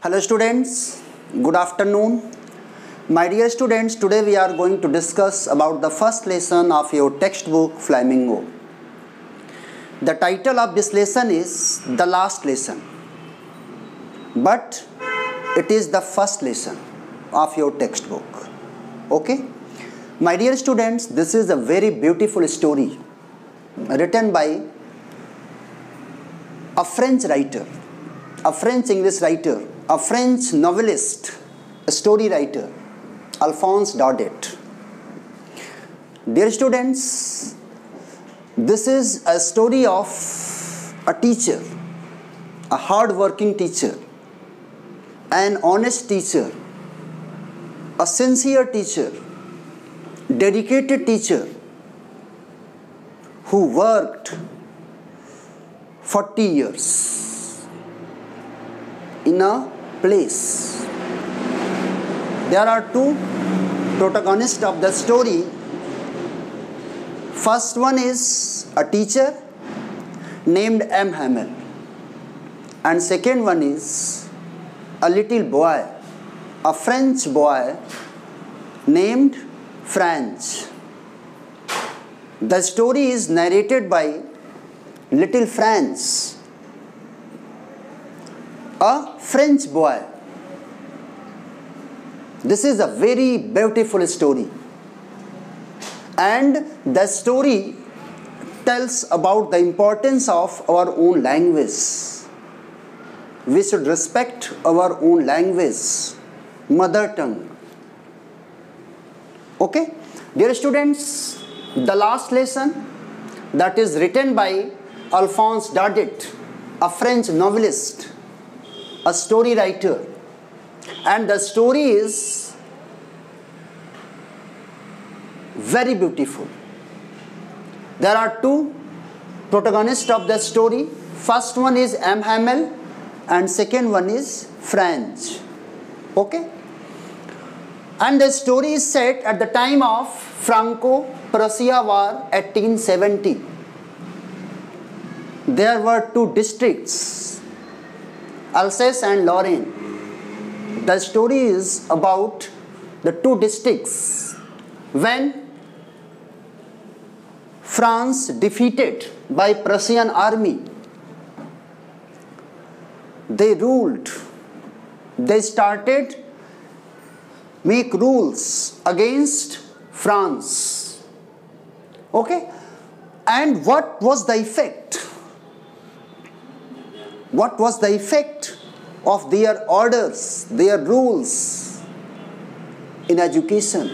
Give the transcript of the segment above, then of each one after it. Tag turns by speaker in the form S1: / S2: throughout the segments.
S1: Hello students, good afternoon. My dear students, today we are going to discuss about the first lesson of your textbook Flamingo. The title of this lesson is The Last Lesson, but it is the first lesson of your textbook. Okay? My dear students, this is a very beautiful story written by a French writer, a French English writer, a French novelist, a story writer, Alphonse Daudet. Dear students, this is a story of a teacher, a hard-working teacher, an honest teacher, a sincere teacher, dedicated teacher who worked 40 years in a place. There are two protagonists of the story. First one is a teacher named M. Hamel, and second one is a little boy, a French boy named Franz. The story is narrated by little Franz, a French boy. This is a very beautiful story, and the story tells about the importance of our own language. We should respect our own language, mother tongue. Okay? Dear students, the last lesson that is written by Alphonse Daudet, a French novelist, a story writer, and the story is very beautiful. There are two protagonists of the story. First one is M. Hamel and second one is Franz. Okay? And the story is set at the time of Franco-Prussia War 1870. There were two districts, Alsace and Lorraine. The story is about the two districts when France defeated by Prussian army. They ruled. They started make rules against France. Okay? And what was the effect? What was the effect of their orders, their rules in education,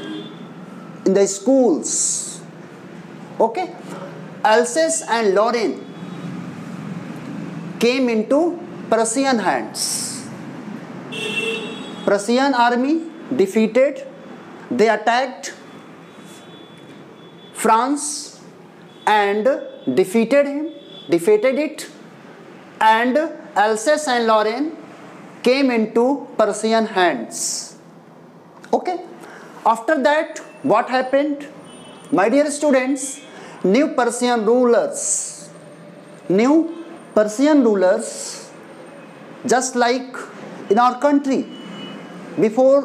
S1: in the schools? Okay? Alsace and Lorraine came into Prussian hands. Prussian army defeated. They attacked France and defeated it, and Alsace and Lorraine came into Prussian hands. Okay? After that, what happened? My dear students, new Persian rulers, just like in our country before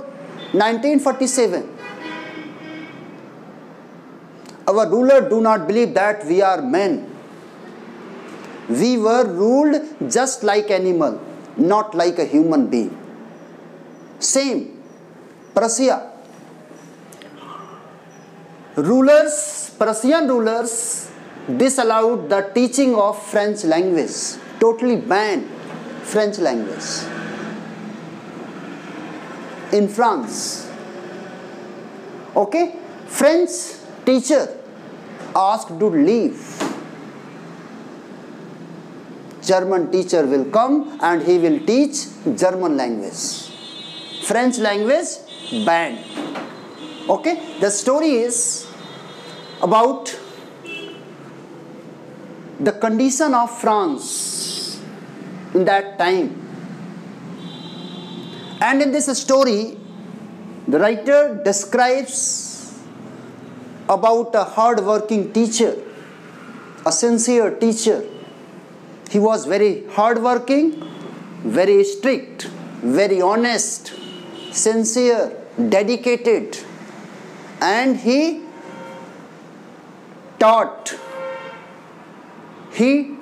S1: 1947, our rulers do not believe that we are men. We were ruled just like animal, not like a human being. Same, Prussia. Prussian rulers disallowed the teaching of French language, totally banned French language in France. Okay? French teacher asked to leave. German teacher will come and he will teach German language. French language banned. Okay? The story is about the condition of France in that time. And in this story, the writer describes about a hard-working teacher, a sincere teacher. He was very hard-working, very strict, very honest, sincere, dedicated, and he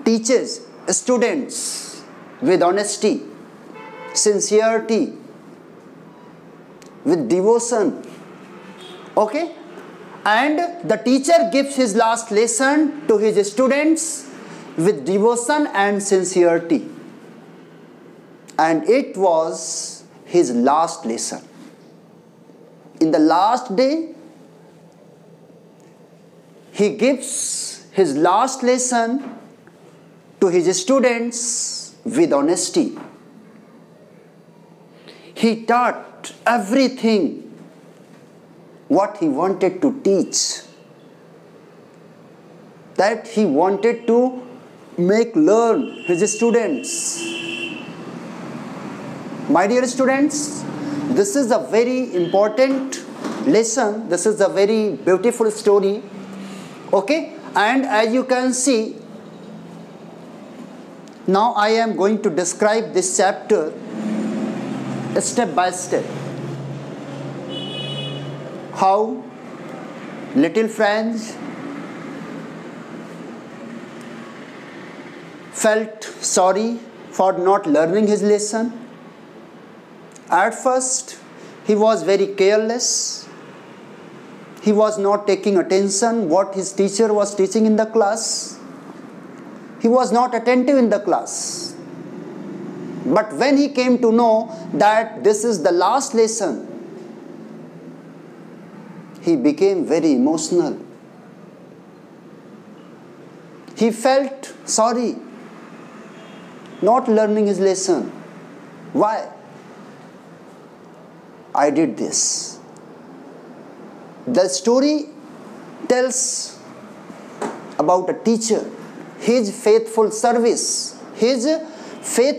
S1: teaches students with honesty, sincerity, with devotion. Okay? And the teacher gives his last lesson to his students with devotion and sincerity. And it was his last lesson. In the last day, he gives his last lesson to his students with honesty. He taught everything what he wanted to teach, that he wanted to make learn his students. My dear students, this is a very important lesson. This is a very beautiful story. Okay, and as you can see, now I am going to describe this chapter step by step. How little Franz felt sorry for not learning his lesson. At first, he was very careless. He was not taking attention what his teacher was teaching in the class. He was not attentive in the class. But when he came to know that this is the last lesson, he became very emotional. He felt sorry not learning his lesson. Why? I did this. The story tells about a teacher, his faithful service, his 40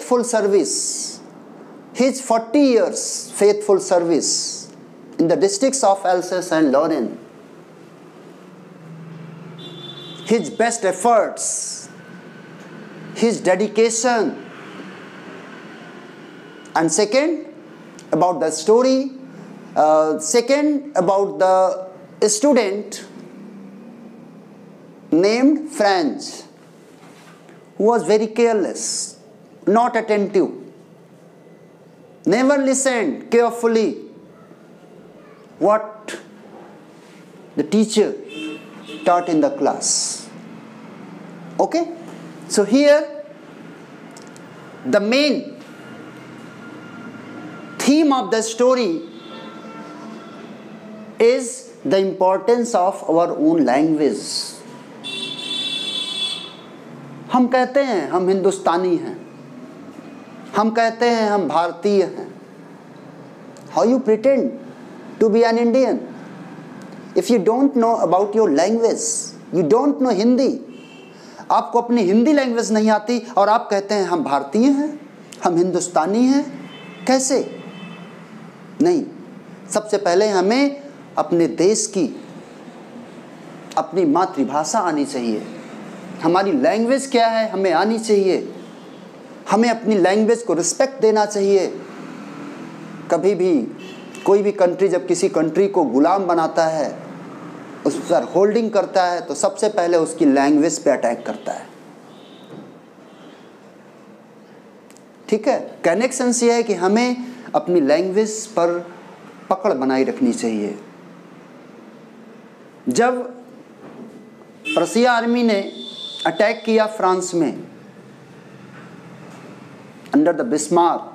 S1: years faithful service in the districts of Alsace and Lorraine, his best efforts, his dedication. And second, about the story, about the student named Franz, who was very careless, not attentive, never listened carefully what the teacher taught in the class. Okay? So here, the main theme of the story is the importance of our own language. हम कहते हैं हम हिंदुस्तानी हैं, हम कहते हैं हम भारतीय हैं. How you pretend to be an Indian? If you don't know about your language, you don't know Hindi, आपको अपनी हिंदी लैंग्वेज नहीं आती और आप कहते हैं हम भारतीय हैं, हम हिंदुस्तानी हैं. कैसे? नहीं. सबसे पहले हमें अपने देश की, अपनी मातृभाषा आनी चाहिए. हमारी लैंग्वेज क्या है हमें आनी चाहिए. हमें अपनी लैंग्वेज को रिस्पेक्ट देना चाहिए. कभी भी कोई भी कंट्री जब किसी कंट्री को गुलाम बनाता है, उस पर होल्डिंग करता है, तो सबसे पहले उसकी लैंग्वेज पे अटैक करता है. ठीक है. कहने का सेंस ये है कि हमें अपनी लैंग्वेज पर पकड़ बनाई रखनी चाहिए. जब प्रशिया आर्मी ने अटैक किया फ्रांस में अंडर द बिस्मार्क,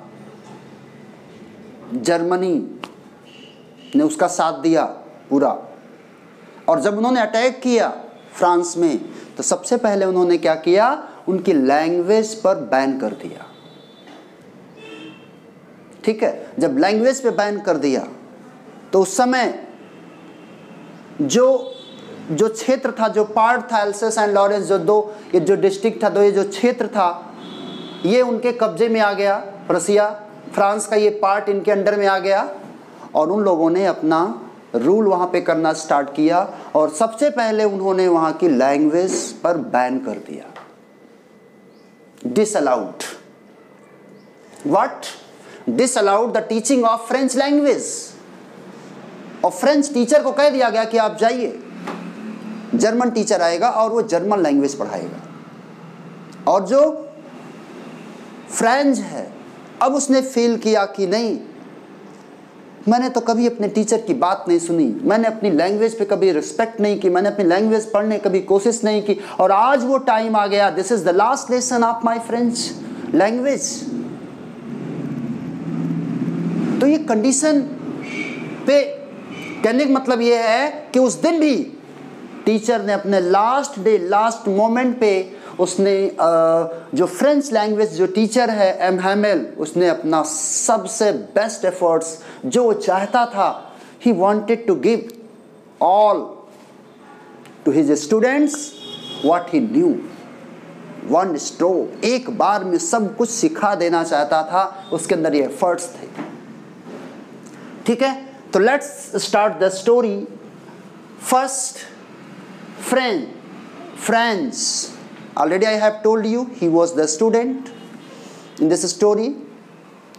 S1: जर्मनी ने उसका साथ दिया पूरा. और जब उन्होंने अटैक किया फ्रांस में, तो सबसे पहले उन्होंने क्या किया, उनकी लैंग्वेज पर बैन कर दिया. ठीक है. जब लैंग्वेज पे बैन कर दिया, तो उस समय जो क्षेत्र था, जो पार्ट था एल्सेस एंड लॉरेंस, ये जो डिस्ट्रिक्ट था, ये जो क्षेत्र था, ये उनके कब्जे में आ गया. प्रशिया, फ्रांस का ये पार्ट इनके अंडर में आ गया और उन लोगों ने अपना रूल वहाँ पे करना स्टार्ट किया और सबसे पहले उन्होंने वहाँ की लैंग्वेज पर बैन कर दिया. Disallowed. What? disallowed the teaching of French language. और फ्रेंच टीचर को कह दिया गया कि आप जाइए, जर्मन टीचर आएगा और वो जर्मन लैंग्वेज पढ़ाएगा। और जो फ्रेंच है, अब उसने फील किया कि नहीं, मैंने तो कभी अपने टीचर की बात नहीं सुनी, मैंने अपनी लैंग्वेज पे कभी रिस्पेक्ट नहीं की, मैंने अपनी लैंग्वेज पढ़ने कभी कोशिश नहीं की, और आज वो टाइम आ गया, this is the last lesson of my French language. तो ये कंडीशन पे कहने का मतलब ये है कि उस दिन भी टीचर ने अपने लास्ट डे, लास्ट मोमेंट पे उसने जो फ्रेंच लैंग्वेज जो टीचर है एम हैमेल, उसने अपना सबसे बेस्ट एफर्ट्स जो वो चाहता था, ही wanted to give all to his students what he knew, one stroke, एक बार में सब कुछ सिखा देना चाहता था, उसके अंदर ये एफर्ट्स थे। ठीक है, तो let's start the story. First, Franz. Already I have told you he was the student in this story.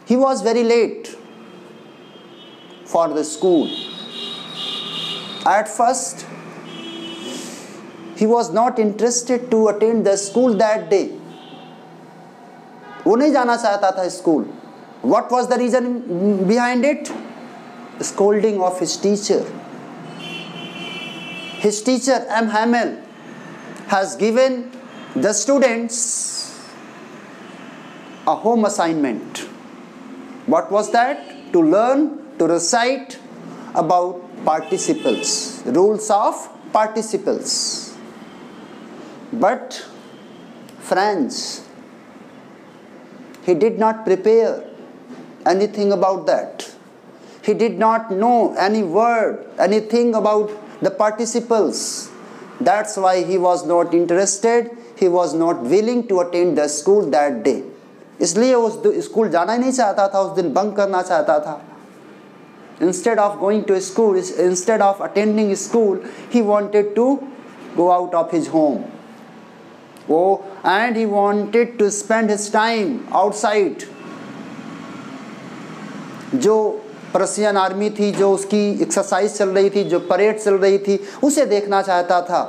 S1: He was very late for the school. At first, he was not interested to attend the school that day. वो नहीं जाना चाहता था school. What was the reason behind it? Scolding of his teacher. His teacher M. Hamel has given the students a home assignment. What was that? To learn to recite about participles, rules of participles. But Franz, he did not prepare anything about that. He did not know any word, anything about the participles. That's why he was not interested. He was not willing to attend the school that day. इसलिए उस school जाना ही नहीं चाहता था, उस दिन bunk करना चाहता था। Instead of going to school, instead of attending school, he wanted to go out of his home. And he wanted to spend his time outside. जो प्रशियन आर्मी थी, जो उसकी एक्सरसाइज चल रही थी, जो परेड चल रही थी, उसे देखना चाहता था।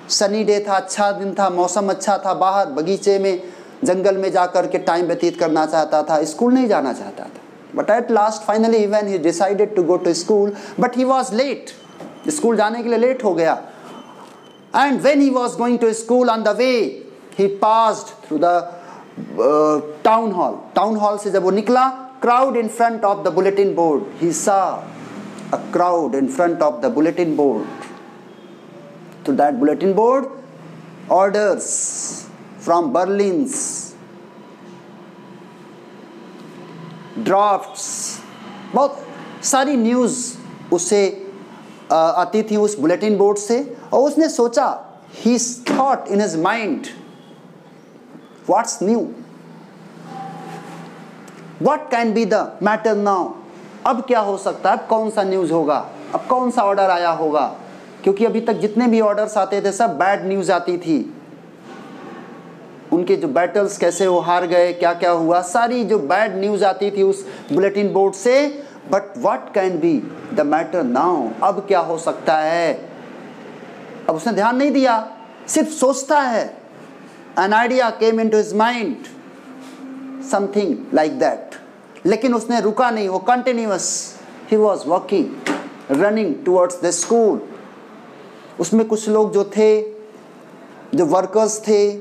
S1: सनी डे था, अच्छा दिन था, मौसम अच्छा था, बाहर बगीचे में, जंगल में जाकर के टाइम व्यतीत करना चाहता था, स्कूल नहीं जाना चाहता था। But at last finally when he decided to go to school, but he was late, school जाने के लिए लेट हो गया। And when he was going to school, on the way he passed through the town hall. Town hall से जब वो निकला, crowd in front of the bulletin board, he saw a crowd in front of the bulletin board. To that bulletin board, orders from Berlin's drafts, बहुत सारी news उसे आती थी उस बुलेटिन बोर्ड से, और उसने सोचा, he thought in his mind, what's new? What can be the matter now? अब क्या हो सकता है, अब कौन सा न्यूज़ होगा, अब कौन सा ऑर्डर आया होगा? क्योंकि अभी तक जितने भी ऑर्डर्स आते थे सब बैड न्यूज़ आती थी। उनके जो बैटल्स कैसे वो हार गए, क्या क्या हुआ, सारी जो बैड न्यूज़ आती थी उस बुलेटिन बोर्ड से। But what can be the matter now? अब क्या हो सकता है? अब उसने ध्यान नहीं दिया, सिर्फ सोचता है। An idea came into his mind, something like that. लेकिन उसने रुका नहीं, वो continuous, he was walking, running towards the school. उसमें कुछ लोग जो थे, जो वर्कर्स थे,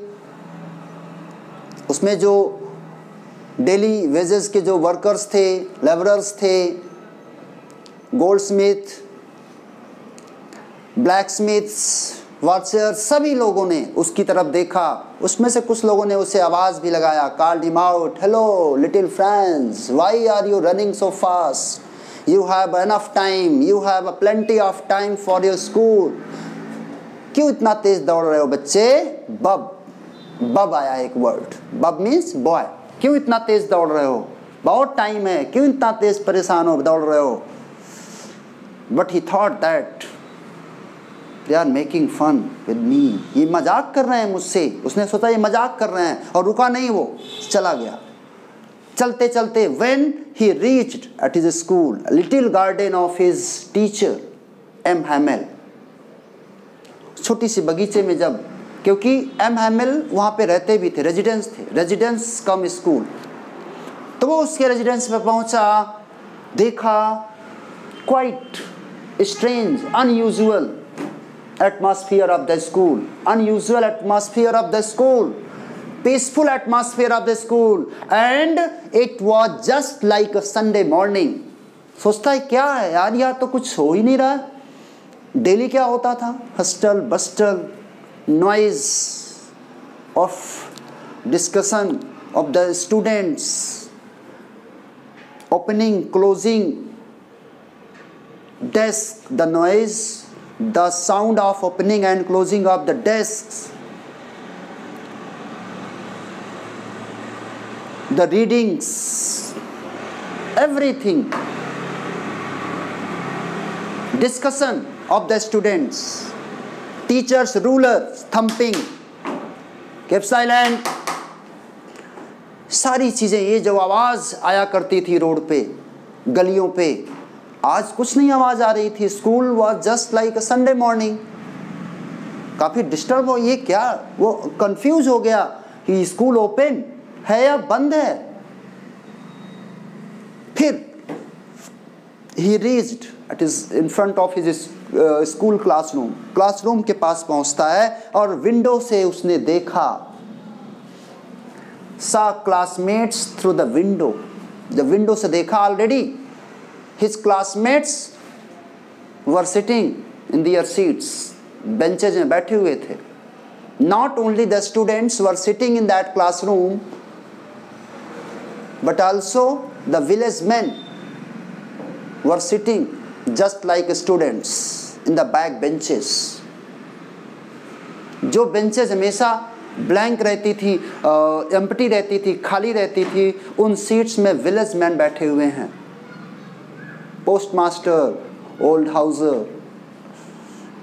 S1: उसमें जो डेली वेजेस के जो वर्कर्स थे, लेबरर्स थे, गोल्डस्मिथ, ब्लैकस्मिथ्स, वॉचर्स, सभी लोगों ने उसकी तरफ देखा। उसमें से कुछ लोगों ने उसे आवाज़ भी लगाया, called him out, hello little friends, why are you running so fast? You have enough time, you have plenty of time for your school. क्यों इतना तेज दौड़ रहे हो बच्चे? बब आया एक वर्ड, बब मीन्स बॉय। क्यों इतना तेज दौड़ रहे हो? बहुत टाइम है, क्यों इतना तेज परेशान हो, दौड़ रहे हो? But he thought that they are making fun with me, ये मजाक कर रहे हैं मुझसे। उसने सोचा ये मजाक कर रहे हैं, और रुका नहीं, वो चला गया। चलते चलते when he reached at his school, a little garden of his teacher M. Hamel, छोटी सी बगीचे में जब, क्योंकि एम हैमिल वहाँ पे रहते भी थे, रेजिडेंस कम स्कूल, तो वो उसके रेजिडेंस पे पहुँचा, देखा quite strange unusual atmosphere of the school, unusual atmosphere of the school, peaceful atmosphere of the school, and it was just like a Sunday morning. सोचता है क्या है यार, यहाँ तो कुछ हो ही नहीं रहा है, डेली क्या होता था, hustle bustle, noise of discussion of the students, opening closing desk, the noise, the sound of opening and closing of the desks, the readings, everything, discussion of the students, teachers ruler thumping, kept silent, सारी चीजें, ये जो आवाज आया करती थी road पे, गलियों पे, आज कुछ नहीं आवाज आ रही थी. School was just like a Sunday morning. काफी डिस्टर्ब हो, ये क्या, वो कंफ्यूज हो गया कि स्कूल ओपन है या बंद है. फिर ही reached it is in front of his school classroom के पास पहुंचता है और विंडो से उसने देखा, सा क्लासमेट्स थ्रू द विंडो, जब विंडो से देखा already his classmates were sitting in their seats, benches में बैठे हुए थे. Not only the students were sitting in that classroom, but also the village men were sitting just like students in the back benches. जो benches हमेशा blank रहती थी, empty रहती थी, खाली रहती थी, उन सीट्स में विलेज मैन बैठे हुए हैं. Postmaster, old Hauser,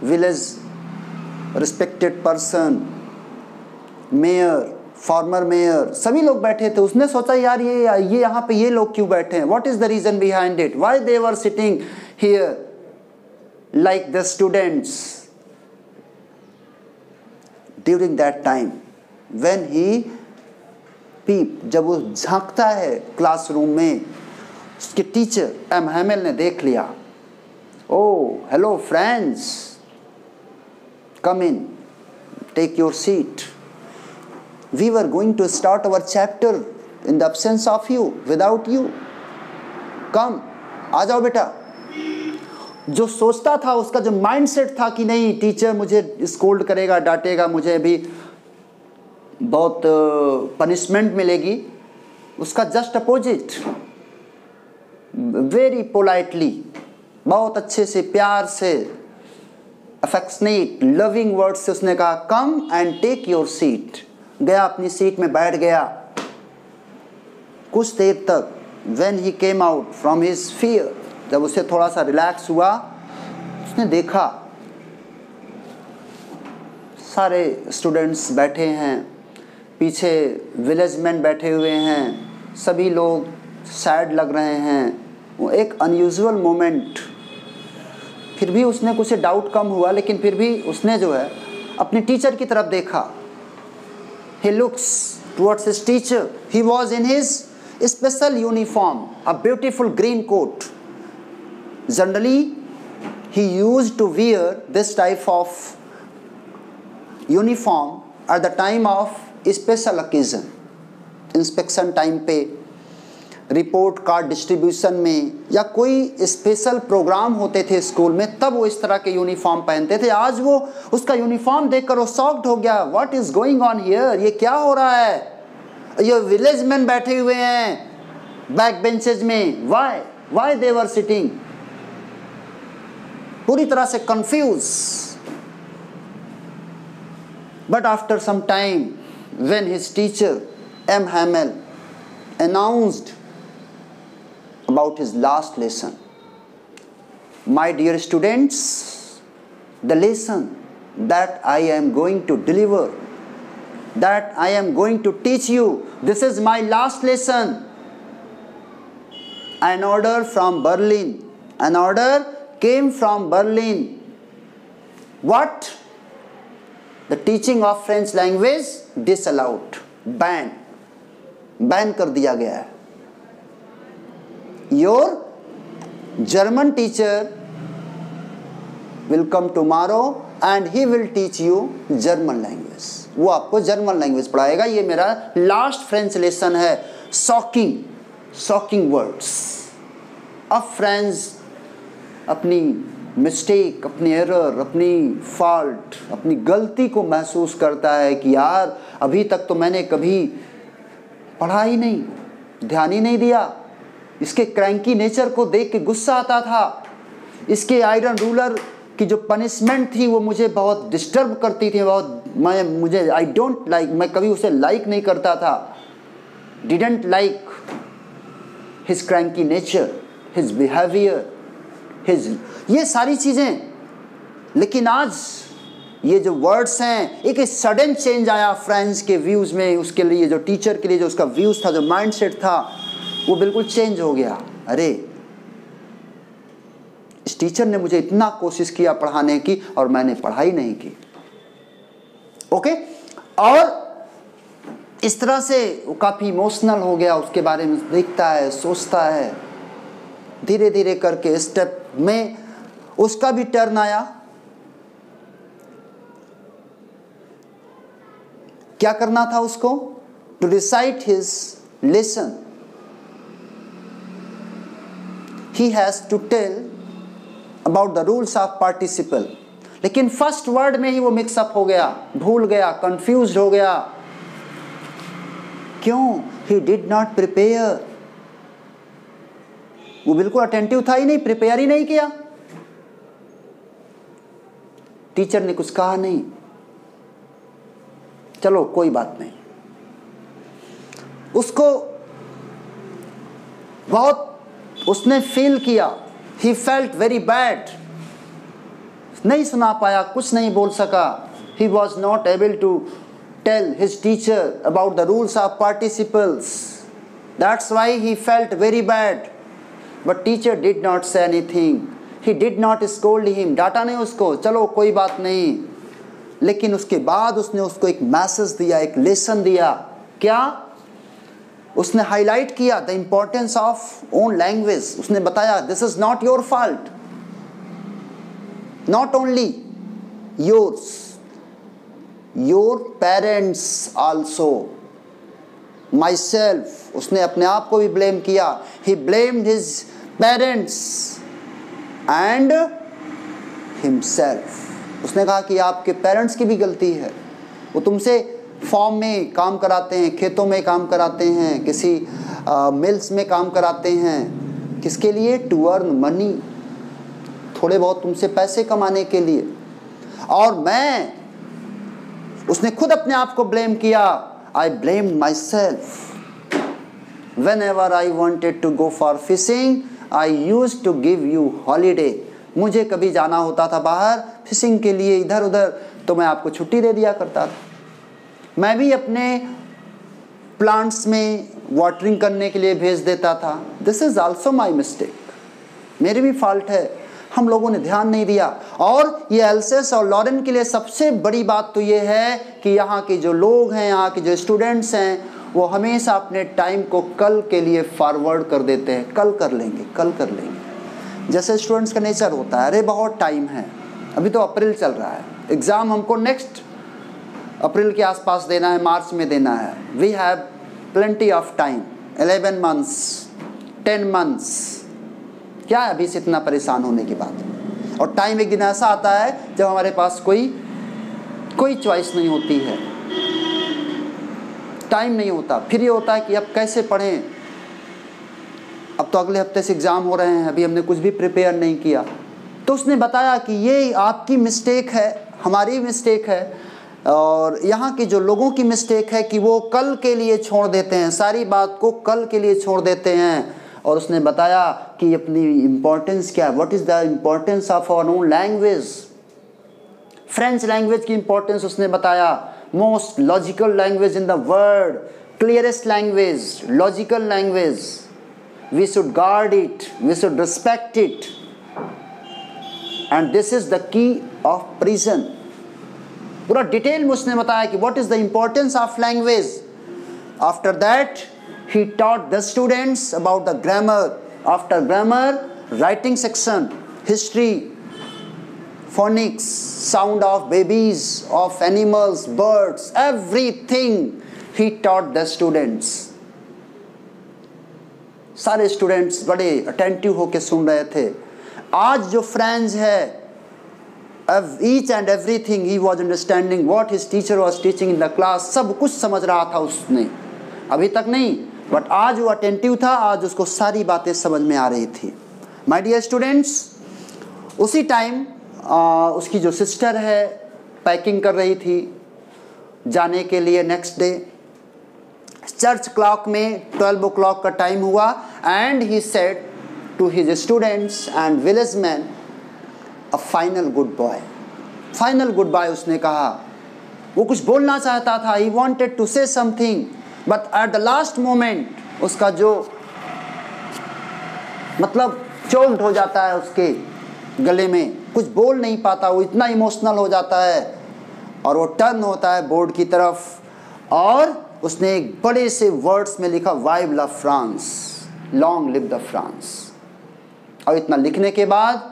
S1: village respected person, mayor, farmer mayor, सभी लोग बैठे थे. उसने सोचा यार ये यहाँ पे ये लोग क्यों बैठे हैं, what is the reason behind it, why they were sitting here like the students. During that time when he peep, जब वो झांकता है क्लासरूम में, उसके टीचर एम हैमिल ने देख लिया. Oh hello friends, come in, take your seat, we were going to start our chapter in the absence of you, without you, come, आ जाओ बेटा. जो सोचता था, उसका जो माइंडसेट था कि नहीं टीचर मुझे स्कोल्ड करेगा, डांटेगा, मुझे भी बहुत पनिशमेंट मिलेगी, उसका जस्ट अपोजिट, वेरी पोलाइटली, बहुत अच्छे से, प्यार से, अफेक्शनेट, लविंग वर्ड से उसने कहा come and take your seat. गया अपनी सीट में बैठ गया. कुछ देर तक when he came out from his fear, जब उसे थोड़ा सा रिलैक्स हुआ, उसने देखा सारे स्टूडेंट्स बैठे हैं, पीछे विलेज मैन बैठे हुए हैं, सभी लोग सैड लग रहे हैं. वो एक अनयूजुअल मोमेंट. फिर भी उसने कुछ डाउट कम हुआ, लेकिन फिर भी उसने जो है अपने टीचर की तरफ देखा. He looks towards his teacher. He was in his special uniform, a beautiful green coat. Generally he used to wear this type of uniform at the time of special occasion, inspection time पे, report card distribution में, या कोई special programme होते थे school में, तब वो इस तरह के यूनिफॉर्म पहनते थे. आज वो उसका यूनिफॉर्म देखकर वो शॉक्ड हो गया. What is going on here, ये क्या हो रहा है, ये विलेज मैन बैठे हुए हैं बैक बेंचेज में, व्हाई दे वर सिटिंग, पूरी तरह से confuse. But after some time when his teacher M Hamel announced about his last lesson, my dear students, the lesson that I am going to deliver, that I am going to teach you, this is my last lesson. An order from Berlin. An order came from Berlin. What? The teaching of French language disallowed. Ban कर दिया गया है. Your German teacher will come tomorrow and he will teach you German language. वो आपको German language पढ़ाएगा. ये मेरा last French lesson है. Shocking words. अब फ्रेंड्स अपनी मिस्टेक, अपनी एरर, अपनी फॉल्ट, अपनी गलती को महसूस करता है कि यार अभी तक तो मैंने कभी पढ़ा ही नहीं, ध्यान ही नहीं दिया. इसके क्रैंकी नेचर को देख के गुस्सा आता था. इसके आयरन रूलर की जो पनिशमेंट थी वो मुझे बहुत डिस्टर्ब करती थी. आई डोंट लाइक, मैं कभी उसे लाइक नहीं करता था. Didn't like his cranky nature, his behaviour, ये सारी चीज़ें. लेकिन आज ये जो वर्ड्स हैं, एक सडन चेंज आया फ्रेंच के व्यूज़ में. उसके लिए जो टीचर के लिए जो उसका व्यूज़ था, जो माइंडसेट था, वो बिल्कुल चेंज हो गया. अरे इस टीचर ने मुझे इतना कोशिश किया पढ़ाने की और मैंने पढ़ाई नहीं की. ओके. और इस तरह से वो काफ़ी इमोशनल हो गया. उसके बारे में देखता है, सोचता है. धीरे धीरे करके स्टेप में उसका भी टर्न आया. क्या करना था उसको? To recite his lesson. He has to tell about the rules of participle. लेकिन फर्स्ट वर्ड में ही वो मिक्सअप हो गया, भूल गया, कंफ्यूज्ड हो गया. क्यों? ही डिड नॉट प्रिपेयर. वो बिल्कुल अटेंटिव था ही नहीं, प्रिपेयर ही नहीं किया. टीचर ने कुछ कहा नहीं, चलो कोई बात नहीं. उसको बहुत उसने फील किया. He felt very bad. नहीं सुना पाया, कुछ नहीं बोल सका. He was not able to tell his teacher about the rules of participles. That's why he felt very bad. But teacher did not say anything. He did not scold him. डांटा नहीं उसको, चलो कोई बात नहीं. लेकिन उसके बाद उसने उसको एक मैसेज दिया, एक लेसन दिया. क्या? उसने हाईलाइट किया the importance of own language. उसने बताया this is not your fault, not only yours, your parents also, my self. उसने अपने आप को भी ब्लेम किया. ही blamed his parents and himself. उसने कहा कि आपके पेरेंट्स की भी गलती है. वो तुमसे फॉर्म में काम कराते हैं, खेतों में काम कराते हैं, किसी मिल्स में काम कराते हैं. किसके लिए? To earn money. थोड़े बहुत तुमसे पैसे कमाने के लिए. और मैं, उसने खुद अपने आप को ब्लेम किया. I blame myself. Whenever I wanted to go for fishing I use to give you holiday. मुझे कभी जाना होता था बाहर फिशिंग के लिए, इधर उधर, तो मैं आपको छुट्टी दे दिया करता था. मैं भी अपने प्लांट्स में वाटरिंग करने के लिए भेज देता था. This is also my mistake. मेरी भी फॉल्ट है. हम लोगों ने ध्यान नहीं दिया. और ये एल्सेस और लॉरेन के लिए सबसे बड़ी बात तो ये है कि यहाँ के जो लोग हैं, यहाँ के जो स्टूडेंट्स हैं, वो हमेशा अपने टाइम को कल के लिए फॉरवर्ड कर देते हैं. कल कर लेंगे, कल कर लेंगे. जैसे स्टूडेंट्स का नेचर होता है, अरे बहुत टाइम है, अभी तो अप्रैल चल रहा है, एग्ज़ाम हमको नेक्स्ट अप्रैल के आसपास देना है, मार्च में देना है. We have plenty of time, 11 months, 10 months. क्या है अभी से इतना परेशान होने की बात? और टाइम एक दिन ऐसा आता है जब हमारे पास कोई चॉइस नहीं होती है, टाइम नहीं होता. फिर ये होता है कि अब कैसे पढ़ें, अब तो अगले हफ्ते से एग्ज़ाम हो रहे हैं, अभी हमने कुछ भी प्रिपेयर नहीं किया. तो उसने बताया कि ये आपकी मिस्टेक है, हमारी मिस्टेक है, और यहाँ के जो लोगों की मिस्टेक है कि वो कल के लिए छोड़ देते हैं, सारी बात को कल के लिए छोड़ देते हैं. और उसने बताया कि अपनी इम्पोर्टेंस क्या है. What is the importance of our own language. French language की इम्पोर्टेंस उसने बताया. Most logical language in the world, clearest language, logical language. we should guard it, we should respect it, and this is the key of prison. पूरा detail में उसने बताया कि what is the importance of language. After that he taught the students about the grammar. After grammar, writing section, history, phonics, sound of babies, of animals, birds, everything he taught the students. सारे students बड़े attentive होकर सुन रहे थे. आज जो French है, each and everything he was understanding what his teacher was teaching in the class, सब कुछ समझ रहा था उसने. अभी तक नहीं, बट आज वो अटेंटिव था, आज उसको सारी बातें समझ में आ रही थी. माय डियर स्टूडेंट्स, उसी टाइम उसकी जो सिस्टर है पैकिंग कर रही थी जाने के लिए नेक्स्ट डे. चर्च क्लॉक में 12 o'clock का टाइम हुआ and he said to his students and village man a final goodbye. Final goodbye उसने कहा. वो कुछ बोलना चाहता था, he wanted to say something, but at the last moment उसका जो मतलब चोक्ड हो जाता है उसके गले में, कुछ बोल नहीं पाता, वो इतना इमोशनल हो जाता है और वो टर्न होता है बोर्ड की तरफ और उसने एक बड़े से वर्ड्स में लिखा vive la France, long live the France. और इतना लिखने के बाद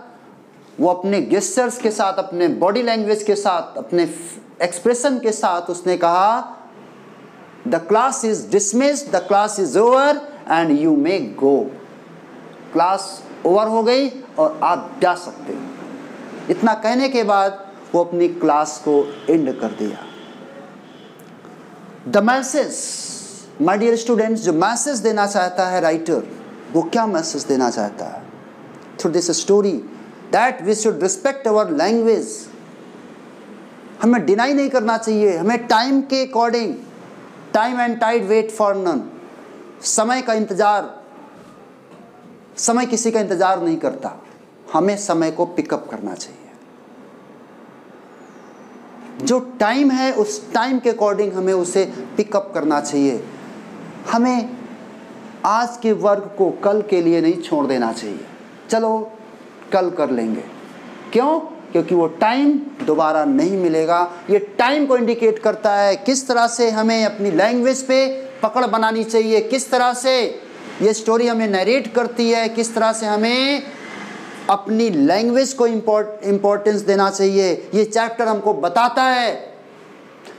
S1: वो अपने गेस्चर्स के साथ, अपने बॉडी लैंग्वेज के साथ, अपने एक्सप्रेशन के साथ उसने कहा the class is dismissed, the class is over and you may go. Class over हो गई और आप जा सकते हो. इतना कहने के बाद वो अपनी क्लास को एंड कर दिया. The message, my dear students, जो मैसेज देना चाहता है राइटर, वो क्या मैसेज देना चाहता है through this story? That we should respect our language. हमें डिनाई नहीं करना चाहिए, हमें टाइम के according, time and tide wait for none. समय का इंतजार, समय किसी का इंतजार नहीं करता, हमें समय को पिकअप करना चाहिए. जो टाइम है उस टाइम के अकॉर्डिंग हमें उसे पिकअप करना चाहिए. हमें आज के वर्क को कल के लिए नहीं छोड़ देना चाहिए, चलो कल कर लेंगे. क्यों? क्योंकि वो टाइम दोबारा नहीं मिलेगा. ये टाइम को इंडिकेट करता है किस तरह से हमें अपनी लैंग्वेज पे पकड़ बनानी चाहिए, किस तरह से ये स्टोरी हमें नरेट करती है, किस तरह से हमें अपनी लैंग्वेज को इम्पोर्टेंस देना चाहिए. ये चैप्टर हमको बताता है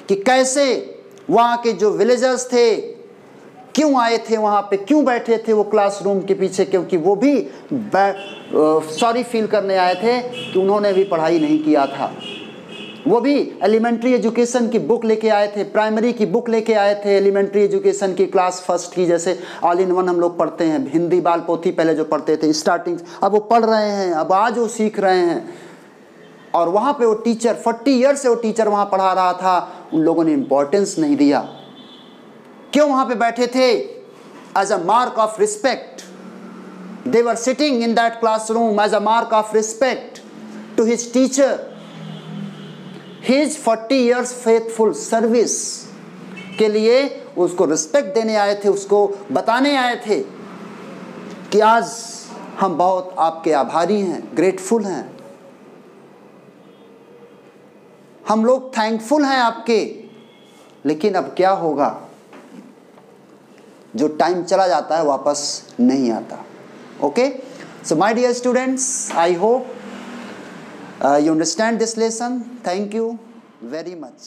S1: कि कैसे वहाँ के जो विलेजर्स थे क्यों आए थे वहाँ पे, क्यों बैठे थे वो क्लासरूम के पीछे, क्योंकि वो भी सॉरी फील करने आए थे कि उन्होंने भी पढ़ाई नहीं किया था. वो भी एलिमेंट्री एजुकेशन की बुक लेके आए थे, प्राइमरी की बुक लेके आए थे, एलिमेंट्री एजुकेशन की क्लास फर्स्ट की, जैसे ऑल इन वन हम लोग पढ़ते हैं, हिंदी बाल पोथी पहले जो पढ़ते थे स्टार्टिंग, अब वो पढ़ रहे हैं, अब आज वो सीख रहे हैं. और वहाँ पे वो टीचर 40 ईयर से वो टीचर वहाँ पढ़ा रहा था, उन लोगों ने इम्पोर्टेंस नहीं दिया. क्यों वहाँ पे बैठे थे? As a mark of respect. They were sitting in that classroom as a mark of respect to his teacher. His 40 years faithful service के लिए उसको रिस्पेक्ट देने आए थे, उसको बताने आए थे कि आज हम बहुत आपके आभारी हैं, ग्रेटफुल हैं, हम लोग थैंकफुल हैं आपके. लेकिन अब क्या होगा? जो टाइम चला जाता है वापस नहीं आता. Okay, so my dear students, I hope you understand this lesson. Thank you very much.